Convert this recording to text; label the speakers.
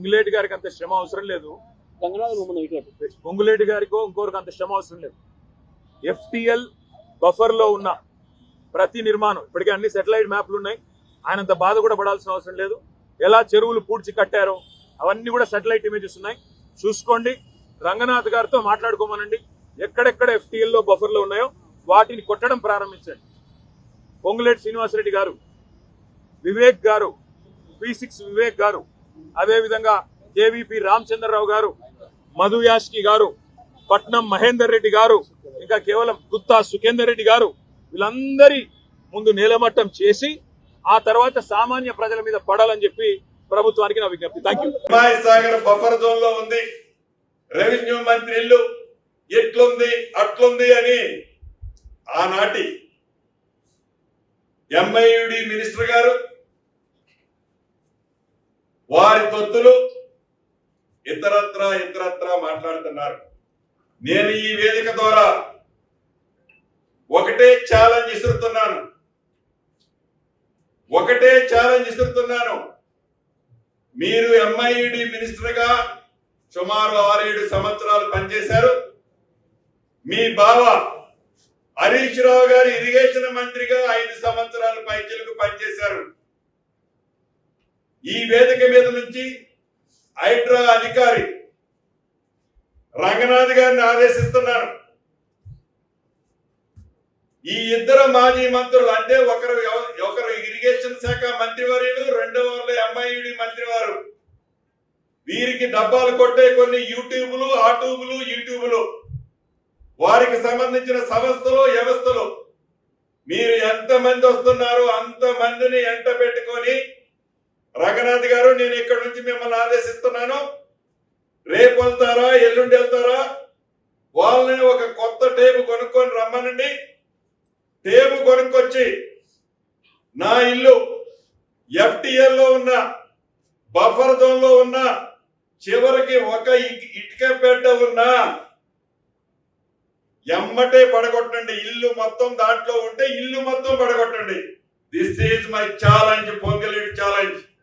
Speaker 1: పొంగులేటి గారికి అంత శ్రమ అవసరం లేదు, పొంగులేటి గారికో ఇంకోరికి అంత శ్రమ అవసరం లేదు. FTL బఫర్ లో ఉన్న ప్రతి నిర్మాణం ఇప్పటికే అన్ని సెటిలైట్ మ్యాప్లు ఉన్నాయి, ఆయనంత బాధ కూడా పడాల్సిన అవసరం లేదు. ఎలా చెరువులు పూడ్చి కట్టారో అవన్నీ కూడా సెటిలైట్ ఇమేజెస్ ఉన్నాయి, చూసుకోండి. రంగనాథ్ గారితో మాట్లాడుకోమనండి, ఎక్కడెక్కడ FTL లో బఫర్ లో ఉన్నాయో వాటిని కొట్టడం ప్రారంభించండి. పొంగులేటి శ్రీనివాసరెడ్డి గారు, వివేక్ గారు, P6 వివేక్ గారు, అదేవిధంగా KVP రామచంద్రరావు గారు, మధు యాష్కి గారు, పట్నం మహేందర్ రెడ్డి గారు, ఇంకా కేవలం గుత్తా సుఖేందర్ రెడ్డి గారు, వీళ్ళందరి ముందు నేలమట్టం చేసి ఆ తర్వాత సామాన్య ప్రజల మీద పడాలని చెప్పి ప్రభుత్వానికి నా విజ్ఞప్తి. Thank you.
Speaker 2: Sagar buffer zone లో ఉంది, రెవెన్యూ మంత్రి ఇల్లు ఎట్లుంది అట్లుంది అని ఆనాటి MIUD మినిస్టర్ గారు వారి తొత్తులు ఇతరత్రా మాట్లాడుతున్నారు. నేను ఈ వేదిక ద్వారా ఒకటే ఛాలెంజ్ ఇస్తున్నాను. మీరు MIUD మినిస్టర్ గా సుమారు 6-7 సంవత్సరాలు పనిచేశారు. మీ బావ హరీష్ రావు గారు ఇరిగేషన్ మంత్రిగా 5 సంవత్సరాలు పైచిలకు పనిచేశారు. ఈ వేదిక మీద నుంచి హైడ్రా అధికారి రంగనాథ్ గారిని ఆదేశిస్తున్నాను. ఈ ఇద్దరు మాజీ మంత్రులు అంటే ఒకరు ఇరిగేషన్ శాఖ మంత్రివర్యులు, రెండవ MIUD మంత్రివారు, వీరికి డబ్బాలు కొట్టే కొన్ని యూట్యూబులు వారికి సంబంధించిన సంస్థలు వ్యవస్థలు మీరు ఎంతమంది వస్తున్నారో అంతమందిని ఎంట పెట్టుకొని రంగనాథ్ గారు నేను ఇక్కడ నుంచి మిమ్మల్ని ఆదేశిస్తున్నాను. రేపు వెళ్తారా ఎల్లుండి వెళ్తారా వాళ్ళని ఒక కొత్త టేబు కొనుక్కొని రమ్మనండి. టేబు కొనుక్కొచ్చి నా ఇల్లు FTL లో ఉన్న బఫర్ జోన్ లో ఉన్న చివరికి ఒక ఇటుక పెట్ట ఉన్నా ఎమ్మటే పడగొట్టండి. ఇల్లు మొత్తం దాంట్లో ఉంటే ఇల్లు మొత్తం పడగొట్టండి. This is my challenge, Ponguleti challenge.